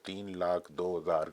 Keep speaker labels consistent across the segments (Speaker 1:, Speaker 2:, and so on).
Speaker 1: 3,02,000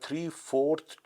Speaker 1: 3/4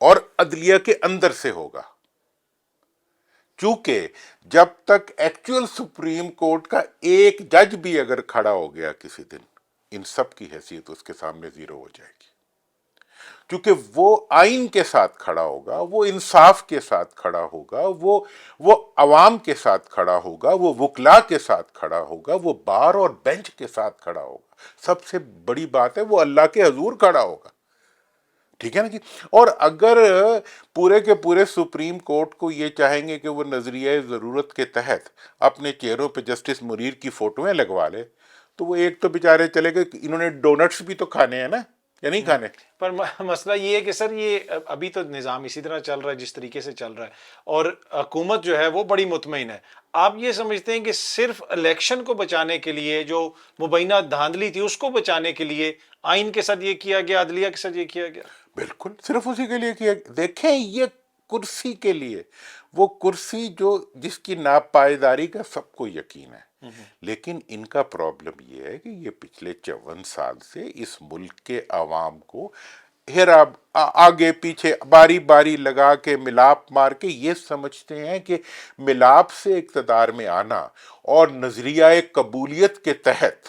Speaker 1: اور عدلیہ کے اندر سے ہوگا، چونکہ جب تک ایکچوئل سپریم کورٹ کا ایک جج بھی اگر کھڑا ہو گیا کسی دن، ان سب کی حیثیت اس کے سامنے زیرو ہو جائے گی، کیونکہ وہ آئین کے ساتھ کھڑا ہوگا، وہ انصاف کے ساتھ کھڑا ہوگا، وہ عوام کے ساتھ کھڑا ہوگا، وہ وکلا کے ساتھ کھڑا ہوگا، وہ بار اور بینچ کے ساتھ کھڑا ہوگا، سب سے بڑی بات ہے وہ اللہ کے حضور کھڑا ہوگا، ٹھیک ہے نا جی۔ اور اگر پورے کے پورے سپریم کورٹ کو یہ چاہیں گے کہ وہ نظریہ ضرورت کے تحت اپنے چہروں پہ جسٹس منیر کی فوٹویں لگوا لے، تو وہ ایک تو بیچارے چلے گئے، انہوں نے ڈونٹس بھی تو کھانے ہیں نا، یا نہیں کھانے؟
Speaker 2: پر مسئلہ یہ ہے کہ سر یہ ابھی تو نظام اسی طرح چل رہا ہے جس طریقے سے چل رہا ہے، اور حکومت جو ہے وہ بڑی مطمئن ہے۔ آپ یہ سمجھتے ہیں کہ صرف الیکشن کو بچانے کے لیے، جو مبینہ دھاندلی تھی اس کو بچانے کے لیے آئین کے ساتھ یہ کیا گیا، عدلیہ کے ساتھ یہ کیا گیا؟
Speaker 1: بالکل صرف اسی کے لیے کیا، دیکھیں یہ کرسی کے لیے، وہ کرسی جو جس کی ناپائیداری کا سب کو یقین ہے، لیکن ان کا پرابلم یہ ہے کہ یہ پچھلے 54 سال سے اس ملک کے عوام کو ہیرا آگے پیچھے باری باری لگا کے ملاپ مار کے یہ سمجھتے ہیں کہ ملاپ سے اقتدار میں آنا اور نظریہ قبولیت کے تحت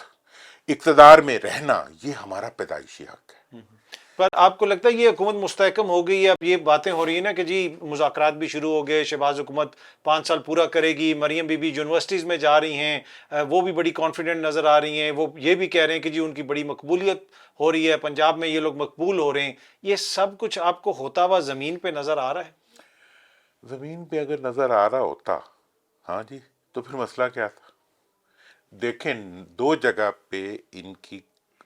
Speaker 1: اقتدار میں رہنا یہ ہمارا پیدائشی حق ہے۔
Speaker 2: پر آپ کو لگتا ہے یہ حکومت مستحکم ہو گئی ہے؟ اب یہ باتیں ہو رہی ہیں نا کہ جی مذاکرات بھی شروع ہو گئے، شہباز حکومت 5 سال پورا کرے گی، مریم بی بی یونیورسٹیز میں جا رہی ہیں، وہ بھی بڑی کانفیڈنٹ نظر آ رہی ہیں، وہ یہ بھی کہہ رہے ہیں کہ جی ان کی بڑی مقبولیت ہو رہی ہے، پنجاب میں یہ لوگ مقبول ہو رہے ہیں، یہ سب کچھ آپ کو ہوتا ہوا زمین پہ نظر آ رہا ہے؟
Speaker 1: زمین پہ اگر نظر آ رہا ہوتا، ہاں جی، تو پھر مسئلہ کیا تھا؟ دیکھیں، دو جگہ پہ ان کی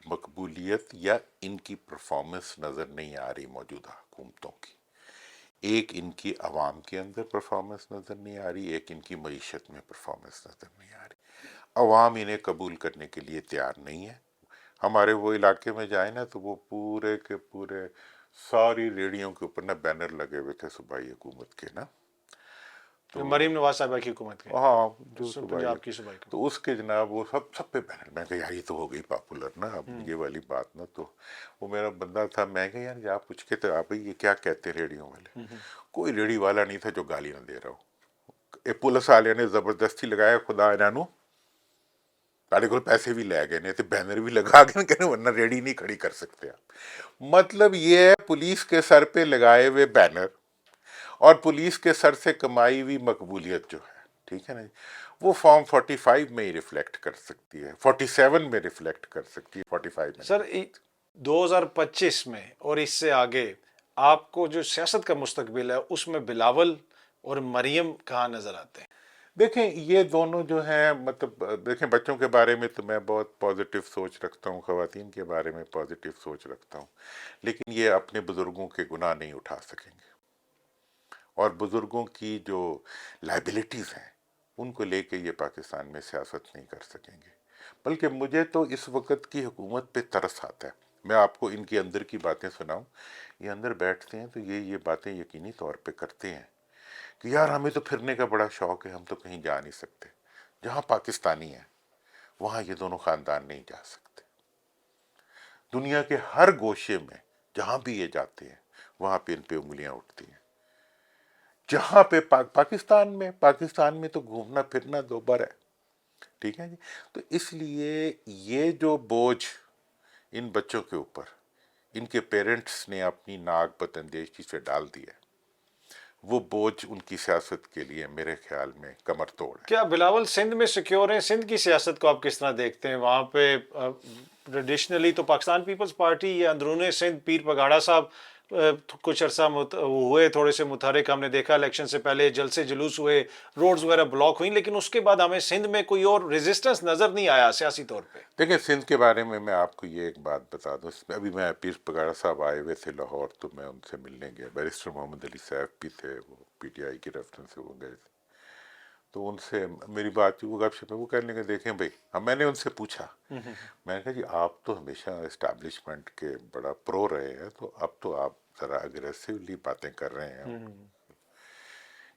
Speaker 1: مقبولیت یا ان کی پرفارمنس نظر نہیں آ رہی موجودہ حکومتوں کی۔ ایک ان کی عوام کے اندر پرفارمنس نظر نہیں آ رہی، ایک ان کی معیشت میں پرفارمنس نظر نہیں آ رہی۔ عوام انہیں قبول کرنے کے لیے تیار نہیں ہے۔ ہمارے وہ علاقے میں جائیں نا تو وہ پورے کے پورے ساری ریڑیوں کے اوپر نا بینر لگے ہوئے تھے صوبائی حکومت کے نا، تو
Speaker 2: مریم نواز صاحبہ کی حکومت کے،
Speaker 1: ہاں جو صوبائی،
Speaker 2: پنجاب کی صوبائی حکومت۔
Speaker 1: تو اس کے جناب وہ سب پہ بینر، میں کہا یار یہ تو ہو گئی پاپولر نا، اب یہ والی بات نا، تو وہ میرا بندہ تھا، میں کہا یار آپ پوچھ کے تو آپ یہ کیا کہتے ریڑیوں والے؟ کوئی ریڑی والا نہیں تھا جو گالی نہ دے رہا ہو۔ پولیس والے نے زبردستی لگایا، خدا انہوں سارے کو پیسے بھی لے گئے، نہیں تو بینر بھی لگا کے کہنے ورنہ ریڑی نہیں کھڑی کر سکتے آپ۔ مطلب یہ ہے پولیس کے سر پہ لگائے ہوئے بینر اور پولیس کے سر سے کمائی ہوئی مقبولیت جو ہے، ٹھیک ہے نا جی، وہ فارم 45 میں ہی ریفلیکٹ کر سکتی ہے، 47 میں ریفلیکٹ کر سکتی ہے، 45 میں
Speaker 2: سر
Speaker 1: نہیں کر سکتی۔
Speaker 2: 2025 میں اور اس سے آگے آپ کو جو سیاست کا مستقبل ہے اس میں بلاول اور مریم کہاں نظر آتے ہیں؟
Speaker 1: دیکھیں یہ دونوں جو ہیں، مطلب دیکھیں بچوں کے بارے میں تو میں بہت پازیٹیو سوچ رکھتا ہوں، خواتین کے بارے میں پازیٹیو سوچ رکھتا ہوں، لیکن یہ اپنے بزرگوں کے گناہ نہیں اٹھا سکیں گے، اور بزرگوں کی جو لائبلٹیز ہیں ان کو لے کے یہ پاکستان میں سیاست نہیں کر سکیں گے۔ بلکہ مجھے تو اس وقت کی حکومت پہ ترس آتا ہے۔ میں آپ کو ان کی اندر کی باتیں سناؤں، یہ اندر بیٹھتے ہیں تو یہ باتیں یقینی طور پہ کرتے ہیں کہ یار ہمیں تو پھرنے کا بڑا شوق ہے، ہم تو کہیں جا نہیں سکتے۔ جہاں پاکستانی ہیں وہاں یہ دونوں خاندان نہیں جا سکتے۔ دنیا کے ہر گوشے میں جہاں بھی یہ جاتے ہیں وہاں پہ ان پہ انگلیاں اٹھتی ہیں۔ جہاں پہ پاکستان میں تو گھومنا پھرنا دوبر ہے، ٹھیک ہے جی۔ تو اس لیے یہ جو بوجھ ان بچوں کے اوپر ان کے پیرنٹس نے اپنی ناک بداندیشی سے ڈال دیا ہے، وہ بوجھ ان کی سیاست کے لیے میرے خیال میں کمر توڑ ہے۔
Speaker 2: کیا بلاول سندھ میں سیکیور ہیں؟ سندھ کی سیاست کو آپ کس طرح دیکھتے ہیں؟ وہاں پہ ٹریڈیشنلی تو پاکستان پیپلز پارٹی یا اندرون سندھ پیر پگاڑا صاحب کچھ عرصہ ہوئے تھوڑے سے متحرک، ہم نے دیکھا الیکشن سے پہلے جلسے جلوس ہوئے، روڈز وغیرہ بلاک ہوئیں، لیکن اس کے بعد ہمیں سندھ میں کوئی اور ریزسٹنس نظر نہیں آیا سیاسی طور پہ۔
Speaker 1: دیکھیں سندھ کے بارے میں آپ کو یہ ایک بات بتا دوں، اس میں ابھی میں پیر پگاڑا صاحب آئے ہوئے تھے لاہور، تو میں ان سے ملنے گیا، بیرسٹر محمد علی صاحب بھی تھے، وہ پی ٹی آئی کی ریفرنس سے وہ گئے تھے، تو ان سے میری بات ہوئی، وہ گپ شپ میں وہ کہنے لگے دیکھیں بھائی، میں نے ان سے پوچھا، میں نے کہا جی آپ تو ہمیشہ اسٹیبلشمنٹ کے بڑا پرو رہے ہیں، تو اب تو آپ ذرا اگریسولی باتیں کر رہے ہیں۔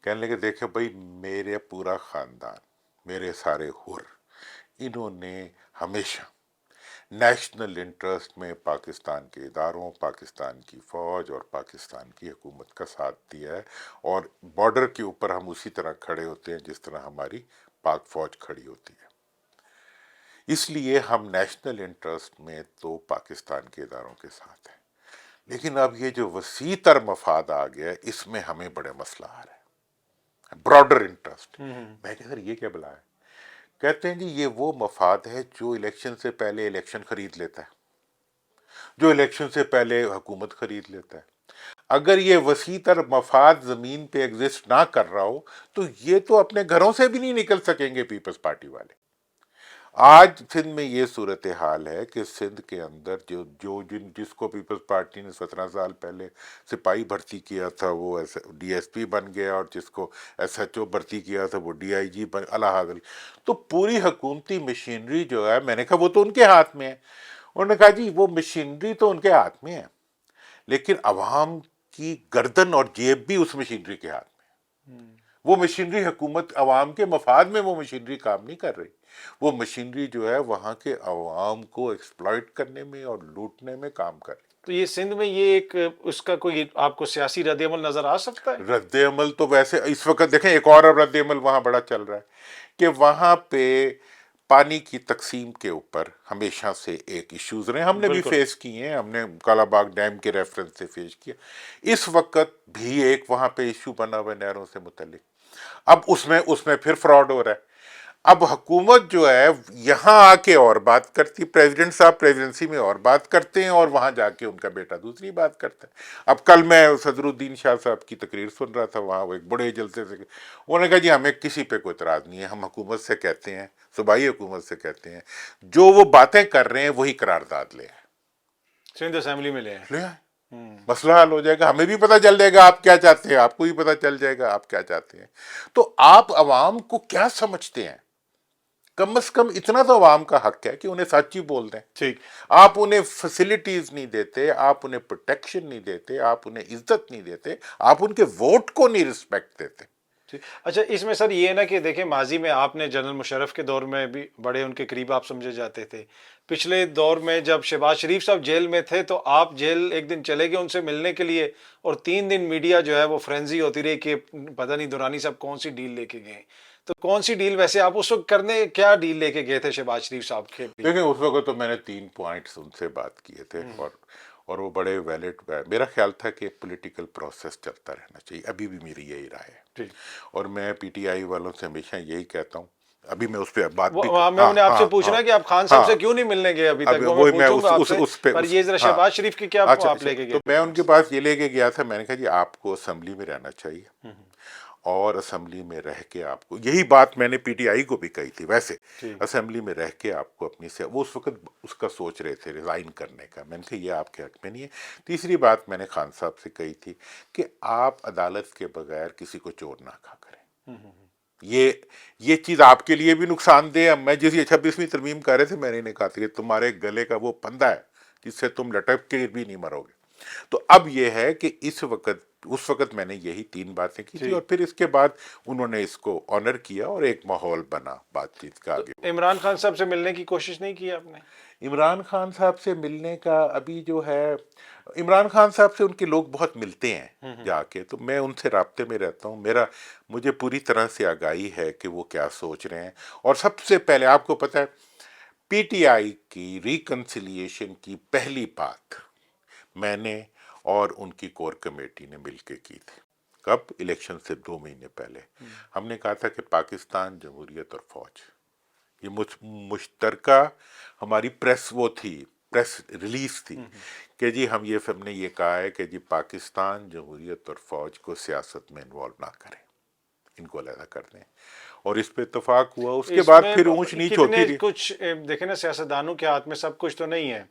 Speaker 1: کہنے لگے دیکھیں بھائی، میرے پورا خاندان، میرے سارے حر، انہوں نے ہمیشہ نیشنل انٹرسٹ میں پاکستان کے اداروں، پاکستان کی فوج اور پاکستان کی حکومت کا ساتھ دیا ہے، اور بارڈر کے اوپر ہم اسی طرح کھڑے ہوتے ہیں جس طرح ہماری پاک فوج کھڑی ہوتی ہے۔ اس لیے ہم نیشنل انٹرسٹ میں تو پاکستان کے اداروں کے ساتھ ہیں، لیکن اب یہ جو وسیع تر مفاد آ گیا ہے، اس میں ہمیں بڑے مسئلہ آ رہے ہیں، براڈر انٹرسٹ۔ میں کہ سر یہ کیا بلا ہے؟ کہتے ہیں جی یہ وہ مفاد ہے جو الیکشن سے پہلے الیکشن خرید لیتا ہے، جو الیکشن سے پہلے حکومت خرید لیتا ہے۔ اگر یہ وسیع تر مفاد زمین پہ ایگزسٹ نہ کر رہا ہو تو یہ تو اپنے گھروں سے بھی نہیں نکل سکیں گے پیپلز پارٹی والے۔ آج سندھ میں یہ صورتحال ہے کہ سندھ کے اندر جس کو پیپلز پارٹی نے 17 سال پہلے سپاہی بھرتی کیا تھا وہ ڈی ایس پی بن گیا، اور جس کو ایس ایچ او بھرتی کیا تھا وہ ڈی آئی جی بن الہ، تو پوری حکومتی مشینری جو ہے، میں نے کہا وہ تو ان کے ہاتھ میں ہے۔ انہوں نے کہا جی وہ مشینری تو ان کے ہاتھ میں ہے، لیکن عوام کی گردن اور جیب بھی اس مشینری کے ہاتھ میں۔ وہ مشینری حکومت عوام کے مفاد میں وہ مشینری کام نہیں کر رہی، وہ مشینری جو ہے وہاں کے عوام کو ایکسپلائٹ کرنے میں اور لوٹنے میں کام کر رہی۔
Speaker 2: تو یہ سندھ میں یہ ایک اس کا کوئی آپ کو سیاسی رد عمل نظر آ سکتا ہے؟
Speaker 1: رد عمل تو ویسے اس وقت دیکھیں ایک اور رد عمل وہاں بڑا چل رہا ہے کہ وہاں پہ پانی کی تقسیم کے اوپر ہمیشہ سے ایک ایشوز رہے، ہم نے بھی
Speaker 2: بالکل
Speaker 1: فیس کیے ہیں، ہم نے کالا باغ ڈیم کے ریفرنس سے فیس کیا۔ اس وقت بھی ایک وہاں پہ ایشو بنا ہوا ہے نہروں سے متعلق۔ اب اس میں پھر فراڈ ہو رہا ہے۔ اب حکومت جو ہے یہاں آ کے اور بات کرتی، پریزیڈنٹ صاحب پریزیڈنسی میں اور بات کرتے ہیں، اور وہاں جا کے ان کا بیٹا دوسری بات کرتا ہے۔ اب کل میں صدر الدین شاہ صاحب کی تقریر سن رہا تھا، وہاں وہ ایک بڑے جلسے سے انہوں نے کہا جی ہمیں کسی پہ کوئی اعتراض نہیں ہے، ہم حکومت سے کہتے ہیں، صوبائی حکومت سے کہتے ہیں جو وہ باتیں کر رہے ہیں وہی قرارداد لے آئیں۔
Speaker 2: سندھ اسمبلی میں لے آئیں۔
Speaker 1: لے آئیں، مسئلہ حل ہو جائے گا، ہمیں بھی پتہ چل جائے گا آپ کیا چاہتے ہیں، آپ کو بھی پتہ چل جائے گا آپ کیا چاہتے ہیں۔ تو آپ عوام کو کیا سمجھتے ہیں؟ کم از کم اتنا تو عوام کا حق ہے کہ انہیں سچ ہی بول دیں۔
Speaker 2: ٹھیک۔
Speaker 1: آپ انہیں فیسلٹیز نہیں دیتے، آپ انہیں پروٹیکشن نہیں دیتے، آپ انہیں عزت نہیں دیتے، آپ ان کے ووٹ کو نہیں رسپیکٹ دیتے۔
Speaker 2: اچھا اس میں سر یہ نا کہ دیکھیں ماضی میں آپ نے جنرل مشرف کے دور میں بھی بڑے ان کے قریب آپ سمجھے جاتے تھے، پچھلے دور میں جب شہباز شریف صاحب جیل میں تھے تو آپ جیل ایک دن چلے گئے ان سے ملنے کے لیے، اور 3 دن میڈیا جو ہے وہ فرینزی ہوتی رہی کہ پتہ نہیں دورانی صاحب کون سی ڈیل لے کے گئے۔ تو کون سی ڈیل ویسے آپ اس وقت کرنے کیا ڈیل لے کے گئے تھے شہباز شریف صاحب کے لیے؟
Speaker 1: دیکھیں اس وقت تو میں نے 3 پوائنٹس ان سے بات کیے تھے، اور وہ بڑے ویلڈ، میرا خیال تھا کہ پولیٹیکل پروسیس چلتا رہنا چاہیے، ابھی بھی میری یہی رائے ہے، اور میں پی ٹی آئی والوں سے ہمیشہ یہی کہتا ہوں، ابھی میں اس پہ بات بھی
Speaker 2: میں نے آپ سے پوچھنا کہ آپ خان صاحب سے کیوں نہیں ملنے گئے ابھی تک، وہ میں
Speaker 1: وہی میں
Speaker 2: پوچھوں گا آپ سے،
Speaker 1: اس پہ
Speaker 2: پر یہ ذرا شہباز شریف کی کیا
Speaker 1: اچھا
Speaker 2: آپ لے کے
Speaker 1: تو
Speaker 2: گئے
Speaker 1: میں
Speaker 2: تھے؟
Speaker 1: ان کے پاس یہ لے کے گیا تھا، میں نے کہا جی آپ کو اسمبلی میں رہنا چاہیے، اور اسمبلی میں رہ کے آپ کو، یہی بات میں نے پی ٹی آئی کو بھی کہی تھی، ویسے اسمبلی میں رہ کے آپ کو اپنی سے، وہ اس وقت اس کا سوچ رہے تھے ریزائن کرنے کا، میں نے کہا یہ آپ کے حق میں نہیں ہے۔ تیسری بات میں نے خان صاحب سے کہی تھی کہ آپ عدالت کے بغیر کسی کو چور نہ کھا کریں، یہ چیز آپ کے لیے بھی نقصان دہ ہے۔ میں جس 26ویں ترمیم کر رہے تھے میں نے کہا تھا کہ تمہارے گلے کا وہ پھندا ہے جس سے تم لٹک کے بھی نہیں مرو گے۔ تو اب یہ ہے کہ اس وقت میں نے یہی 3 باتیں کی تھی، اور پھر اس کے بعد انہوں نے اس کو آنر کیا اور ایک ماحول بنا بات چیت کا آگے۔
Speaker 2: عمران خان صاحب سے ملنے کی کوشش نہیں کی آپ نے؟
Speaker 1: عمران خان صاحب سے ملنے کا ابھی جو ہے، عمران خان صاحب سے ان کے لوگ بہت ملتے ہیں جا کے، تو میں ان سے رابطے میں رہتا ہوں، مجھے پوری طرح سے آگاہی ہے کہ وہ کیا سوچ رہے ہیں۔ اور سب سے پہلے آپ کو پتہ ہے پی ٹی آئی کی ریکنسیلیشن کی پہلی بات میں نے اور ان کی کور کمیٹی نے مل کے کی تھی، کب؟ الیکشن سے 2 مہینے پہلے۔ ہم نے کہا تھا کہ پاکستان جمہوریت اور فوج، یہ مشترکہ ہماری پریس ریلیز تھی کہ جی ہم نے یہ کہا ہے کہ جی پاکستان جمہوریت اور فوج کو سیاست میں انوالو نہ کریں، ان کو علیحدہ کر دیں، اور اس پہ اتفاق ہوا۔ اس کے بعد پھر اونچ نیچ ہوتی رہی۔
Speaker 2: کچھ دیکھیں نا سیاستدانوں کے ہاتھ میں سب کچھ تو نہیں ہے،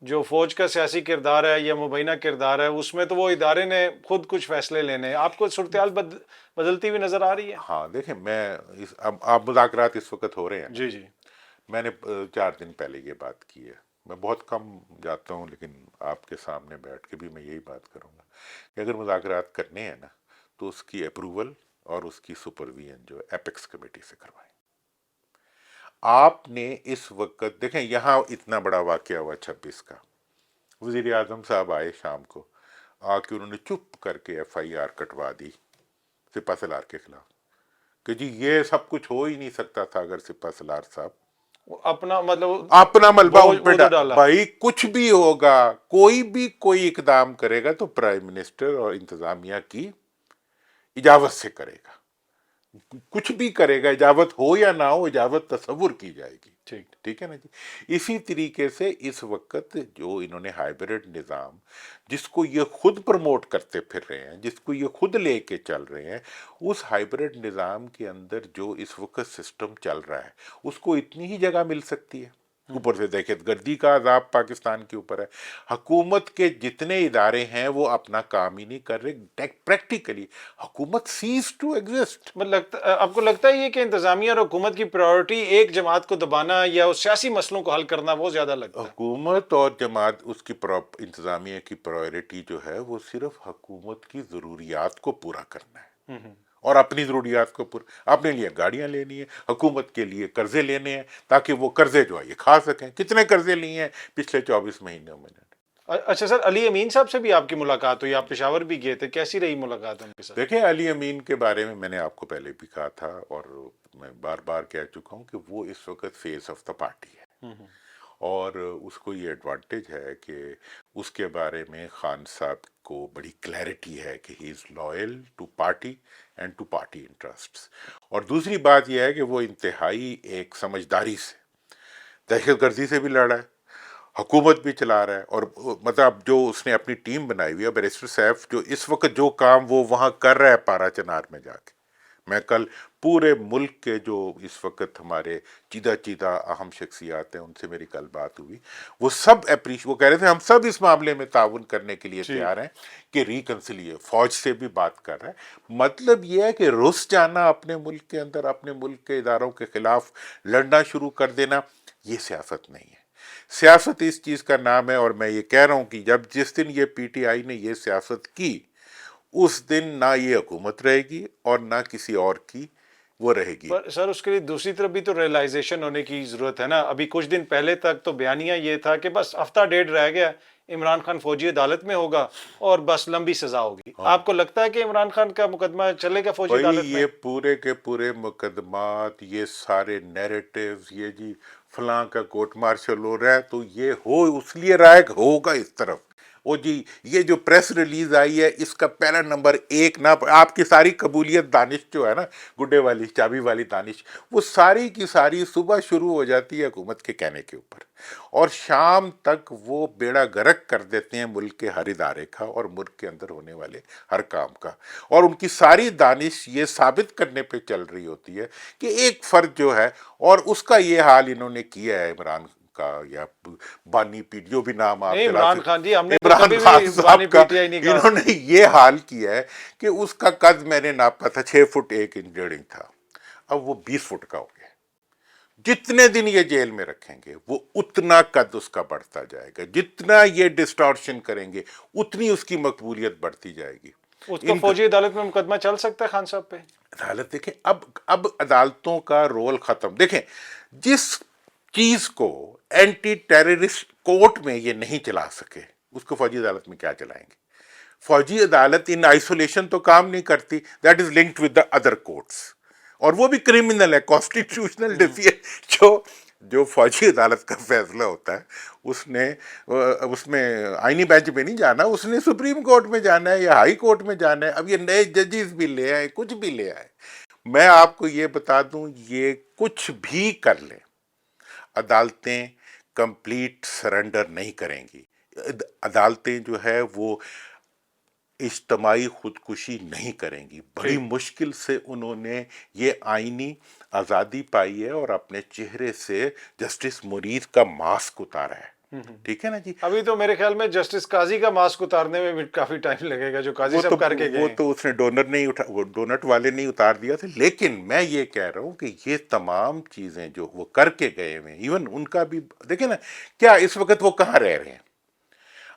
Speaker 2: جو فوج کا سیاسی کردار ہے یا مبینہ کردار ہے اس میں تو وہ ادارے نے خود کچھ فیصلے لینے ہیں، آپ کو صورتحال بدلتی ہوئی نظر آ رہی ہے؟
Speaker 1: ہاں دیکھیں اب آپ مذاکرات اس وقت ہو رہے ہیں،
Speaker 2: جی جی
Speaker 1: میں نے 4 دن پہلے یہ بات کی ہے، میں بہت کم جاتا ہوں لیکن آپ کے سامنے بیٹھ کے بھی میں یہی بات کروں گا کہ اگر مذاکرات کرنے ہیں نا تو اس کی اپروول اور اس کی سپرویژن جو ہے ایپیکس کمیٹی سے کروائیں۔ آپ نے اس وقت دیکھیں یہاں اتنا بڑا واقعہ ہوا 26 کا، وزیر اعظم صاحب آئے شام کو، آ کے انہوں نے چپ کر کے ایف آئی آر کٹوا دی سپہ سالار کے خلاف کہ جی یہ سب کچھ ہو ہی نہیں سکتا تھا اگر سپہ سالار صاحب
Speaker 2: اپنا مطلب
Speaker 1: اپنا ملبہ ان پہ
Speaker 2: وہ تو ڈالا.
Speaker 1: بھائی کچھ بھی ہوگا، کوئی اقدام کرے گا تو پرائم منسٹر اور انتظامیہ کی اجازت سے کرے گا، کچھ بھی کرے گا، اجازت ہو یا نہ ہو، اجازت تصور کی جائے گی.
Speaker 2: ٹھیک.
Speaker 1: ٹھیک ہے نا جی. اسی طریقے سے اس وقت جو انہوں نے ہائیبرڈ نظام، جس کو یہ خود پروموٹ کرتے پھر رہے ہیں، جس کو یہ خود لے کے چل رہے ہیں، اس ہائیبرڈ نظام کے اندر جو اس وقت سسٹم چل رہا ہے اس کو اتنی ہی جگہ مل سکتی ہے. اوپر سے دہشت گردی کا عذاب پاکستان کے اوپر ہے. حکومت کے جتنے ادارے ہیں وہ اپنا کام ہی نہیں کر رہے. پریکٹیکلی حکومت سیز ٹو ایگزسٹ.
Speaker 2: آپ کو لگتا ہے یہ کہ انتظامیہ اور حکومت کی پرائیورٹی ایک جماعت کو دبانا یا اس سیاسی مسئلوں کو حل کرنا وہ زیادہ لگتا ہے؟
Speaker 1: حکومت اور جماعت اس کی انتظامیہ کی پرائیورٹی جو ہے وہ صرف حکومت کی ضروریات کو پورا کرنا ہے اور اپنی ضروریات کو اپنے لیے گاڑیاں لینی ہے، حکومت کے لیے قرضے لینے ہیں تاکہ وہ قرضے جو ہے یہ کھا سکیں. کتنے قرضے لیے ہیں پچھلے 24 مہینوں میں؟
Speaker 2: اچھا سر، علی امین صاحب سے بھی آپ کی ملاقات ہوئی، آپ پشاور بھی گئے تھے، کیسی رہی ملاقات ان کے ساتھ؟
Speaker 1: دیکھیں علی امین کے بارے میں نے آپ کو پہلے بھی کہا تھا اور میں بار بار کہہ چکا ہوں کہ وہ اس وقت فیس آف دا پارٹی ہے اور اس کو یہ ایڈوانٹیج ہے کہ اس کے بارے میں خان صاحب کو بڑی کلیئرٹی ہے کہ he is loyal to party and to party interests. اور دوسری بات یہ ہے کہ وہ انتہائی ایک سمجھداری سے دہشت گردی سے بھی لڑا ہے، حکومت بھی چلا رہا ہے، اور مطلب جو اس نے اپنی ٹیم بنائی ہوئی ہے، بیرسٹر سیف جو اس وقت جو کام وہ وہاں کر رہا ہے پارا چنار میں جا کے، میں کل پورے ملک کے جو اس وقت ہمارے چیدہ اہم شخصیات ہیں ان سے میری کل بات ہوئی، وہ سب وہ کہہ رہے تھے ہم سب اس معاملے میں تعاون کرنے کے لیے تیار ہیں کہ ریکنسیلیے فوج سے بھی بات کر رہا ہے. مطلب یہ ہے کہ رس جانا اپنے ملک کے اندر، اپنے ملک کے اداروں کے خلاف لڑنا شروع کر دینا، یہ سیاست نہیں ہے. سیاست اس چیز کا نام ہے، اور میں یہ کہہ رہا ہوں کہ جس دن یہ پی ٹی آئی نے یہ سیاست کی اس دن نہ یہ حکومت رہے گی اور نہ کسی اور کی وہ رہے گی.
Speaker 2: پر سر اس کے لیے دوسری طرف بھی تو ریئلائزیشن ہونے کی ضرورت ہے نا. ابھی کچھ دن پہلے تک تو بیانیہ یہ تھا کہ بس ہفتہ ڈیڑھ رہ گیا، عمران خان فوجی عدالت میں ہوگا اور بس لمبی سزا ہوگی. آپ کو لگتا ہے کہ عمران خان کا مقدمہ چلے گا فوجی عدالت میں؟
Speaker 1: یہ پورے کے پورے مقدمات، یہ سارے نیریٹیوز، یہ جی فلاں کا کورٹ مارشل ہو رہا ہے تو یہ ہو اس لیے رہا ہے کہ ہوگا اس طرف. وہ جی یہ جو پریس ریلیز آئی ہے اس کا پہلا نمبر 1 نہ، آپ کی ساری قبولیت دانش جو ہے نا، گڈے والی چابی والی دانش، وہ ساری کی ساری صبح شروع ہو جاتی ہے حکومت کے کہنے کے اوپر اور شام تک وہ بیڑا گرک کر دیتے ہیں ملک کے ہر ادارے کا اور ملک کے اندر ہونے والے ہر کام کا. اور ان کی ساری دانش یہ ثابت کرنے پہ چل رہی ہوتی ہے کہ ایک فرد جو ہے، اور اس کا یہ حال انہوں نے کیا ہے عمران کا یا بانی پی جو بھی نام آپ
Speaker 2: نہیں
Speaker 1: چلا
Speaker 2: عمران
Speaker 1: سکتے،
Speaker 2: خان جی، ہم نے تو
Speaker 1: عمران
Speaker 2: کبھی
Speaker 1: خان
Speaker 2: بھی
Speaker 1: صاحب
Speaker 2: بانی
Speaker 1: کا،
Speaker 2: پی ٹی آئی نہیں کہا.
Speaker 1: انہوں نے یہ حال کیا ہے کہ اس کا قد میں نے ناپا تھا 6 فٹ 1 انچ 1.5 انچ تھا، اب وہ 20 فٹ کا ہو گیا. جتنے دن یہ جیل میں رکھیں گے وہ اتنا قد اس کا بڑھتا جائے گا، جتنا یہ ڈسٹارشن کریں گے اتنی اس کی مقبولیت بڑھتی جائے گی.
Speaker 2: اس کو فوجی عدالت میں مقدمہ چل سکتا ہے خان صاحب پہ؟
Speaker 1: عدالت دیکھیں اب عدالتوں کا رول ختم. دیکھیں جس چیز کو اینٹی ٹیررسٹ کورٹ میں یہ نہیں چلا سکے اس کو فوجی عدالت میں کیا چلائیں گے؟ فوجی عدالت ان آئسولیشن تو کام نہیں کرتی، that is linked with the other courts, اور وہ بھی کرمنل ہے. کانسٹیٹیوشنل ڈیفیئر جو فوجی عدالت کا فیصلہ ہوتا ہے اس میں آئینی بینچ میں نہیں جانا، اس نے سپریم کورٹ میں جانا ہے یا ہائی کورٹ میں جانا ہے. اب یہ نئے ججز بھی لے آئے، کچھ بھی لے آئے، میں آپ کو یہ بتا دوں یہ کچھ بھی کر لیں عدالتیں کمپلیٹ سرنڈر نہیں کریں گی. عدالتیں جو ہے وہ اجتماعی خودکشی نہیں کریں گی. بڑی مشکل سے انہوں نے یہ آئینی آزادی پائی ہے اور اپنے چہرے سے جسٹس مرید کا ماسک اتارا ہے. ٹھیک ہے نا جی.
Speaker 2: ابھی تو میرے خیال میں جسٹس قاضی کا ماسک اتارنے میں بھی کافی ٹائم لگے گا، جو قاضی صاحب کر کے گئے.
Speaker 1: وہ تو اس نے ڈونٹ والے نہیں اتار دیا تھا، لیکن میں یہ کہہ رہا ہوں کہ یہ تمام چیزیں جو وہ کر کے گئے ہوئے، ایون ان کا بھی دیکھیں نا کیا اس وقت وہ کہاں رہ رہے ہیں.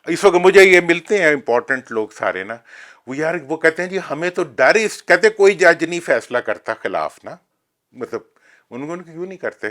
Speaker 1: اس وقت مجھے یہ ملتے ہیں امپورٹنٹ لوگ سارے نا، وہ کہتے ہیں جی ہمیں تو ڈر کہتے کوئی جج نہیں فیصلہ کرتا خلاف نا، مطلب ان کو کیوں نہیں کرتے؟